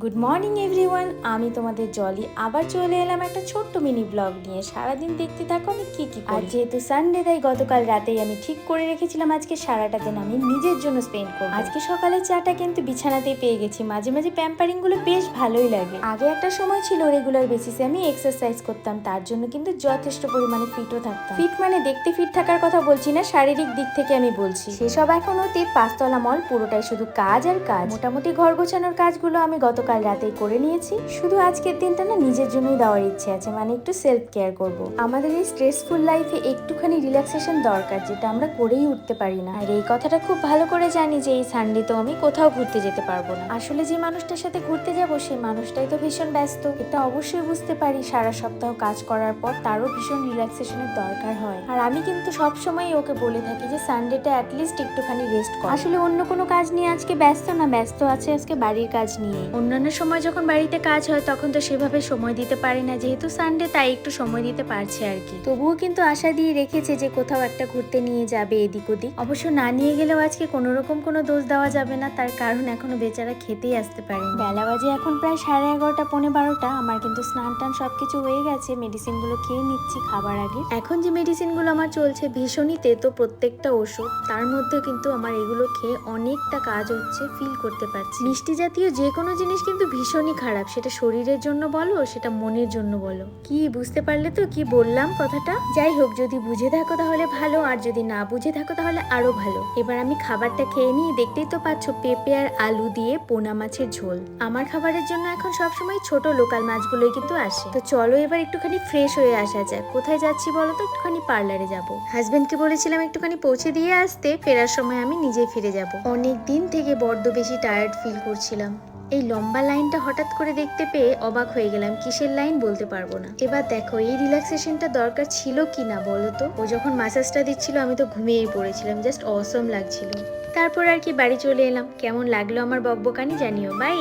Good morning everyone, আমি তোমাদের জলি আবার চলে এলাম একটা ছোট্ট মিনি ব্লগ নিয়ে। সারাদিন দেখতে থাকো আমি কি করি। আর যেহেতু সানডে, তাই গতকাল রাতেই আমি ঠিক করে রেখেছিলাম আজকে সারাটা দিন আমি নিজের জন্য স্পেন্ড করব। আজকে সকালে চাটা কিন্তু বিছানাতেই পেয়ে গেছি। মাঝে মাঝে প্যাম্পারিং গুলো বেশ ভালোই লাগে। আগে একটা সময় ছিল রেগুলার বেসিসে আমি এক্সারসাইজ করতাম, তার জন্য কিন্তু যথেষ্ট পরিমাণে ফিটও থাকতাম। ফিট মানে দেখতে ফিট থাকার কথা বলছি না, শারীরিক দিক থেকে আমি বলছি। সেসব এখন অতীত। পাঁচতলা মল পুরোটাই শুধু কাজ আর কাজ। মোটামুটি ঘর গোছানোর কাজগুলো আমি গতকাল রাতেই করে নিয়েছি। শুধু আজকের দিনটা না নিজের জন্যই দেওয়ার ইচ্ছে আছে, মানে একটু সেলফ কেয়ার করব। আমাদের এই স্ট্রেসফুল লাইফে একটুখানি রিল্যাক্সেশন দরকার, যেটা আমরা করেই উঠতে পারি না। আর এই কথাটা খুব ভালো করে জানি যে এই সানডে তো আমি কোথাও ঘুরতে যেতে পারবো না। আসলে যে মানুষটার সাথে ঘুরতে যাব সেই মানুষটাই তো ভীষণ ব্যস্ত। এটা অবশ্যই বুঝতে পারি, সারা সপ্তাহ কাজ করার পর তারও ভীষণ রিল্যাক্সেশনের দরকার হয়। আর আমি কিন্তু সবসময় ওকে বলে থাকি যে সানডেটা অ্যাটলিস্ট একটুখানি রেস্ট কর। আসলে অন্য কোনো কাজ নিয়ে আজকে ব্যস্ত না, ব্যস্ত আছে আজকে বাড়ির কাজ নিয়ে। অন্যান্য সময় যখন বাড়িতে কাজ হয় তখন তো সেভাবে সময় দিতে পারে না, যেহেতু সানডে তাই একটু সময় দিতে পারছে আর কি। তবুও কিন্তু আশা দিয়ে রেখেছে যে কোথাও একটা ঘুরতে নিয়ে যাবে এদিক ওদিক। অবশ্য না নিয়ে গেলেও আজকে কোনো রকম কোনো দোষ দেওয়া যাবে না, তার কারণ এখনো বেচারা খেতেই আসতে পারেনি। বেলা বাজে এখন প্রায় 11:30 পৌনে 12টা। আমার কিন্তু স্নান টান সবকিছু হয়ে গেছে, মেডিসিন গুলো খেয়ে নিচ্ছি খাবার আগে। এখন যে মেডিসিন গুলো আমার চলছে ভীষণই তেতো প্রত্যেকটা ওষুধ, তার মধ্যে কিন্তু আমার এগুলো খেয়ে অনেকটা কাজ হচ্ছে, ফিল করতে পারছি। মিষ্টি জাতীয় যে কোনো জিনিস কিন্তু ভীষণই খারাপ, সেটা শরীরের জন্য বলো সেটা মনের জন্য বলো। কি বুঝতে পারলে তো কি বললাম কথাটা? যাই হোক, যদি বুঝে থাকো তাহলে ভালো, আর যদি না বুঝে থাকো তাহলে আরো ভালো। এবার আমি খাবারটা খেয়ে নিই। দেখতেই তো পাচ্ছ পেঁপে আর আলু দিয়ে পোনা মাছের ঝোল। আমার খাবারের জন্য এখন সবসময় ছোট লোকাল মাছগুলোই কিন্তু আসে। তো চলো এবার একটুখানি ফ্রেশ হয়ে আসা যাক। কোথায় যাচ্ছি বলো তো? একটুখানি পার্লারে যাব। হাজবেন্ডকে বলেছিলাম একটুখানি পৌঁছে দিয়ে আসতে, ফেরার সময় আমি নিজেই ফিরে যাব। অনেক দিন থেকে বড্ড বেশি টায়ার্ড ফিল করছিলাম। এই লম্বা লাইনটা হঠাৎ করে দেখতে পেয়ে অবাক হয়ে গেলাম। কিসের লাইন বলতে পারবো না। এবার দেখো এই রিল্যাক্সেশনটা দরকার ছিল কি না বলো তো? ও যখন মাসাজটা দিচ্ছিল আমি তো ঘুমিয়েই পড়েছিলাম, জাস্ট অসম লাগছিল। তারপর আর কি বাড়ি চলে এলাম। কেমন লাগলো আমার বকবকানি জানিও। বাই।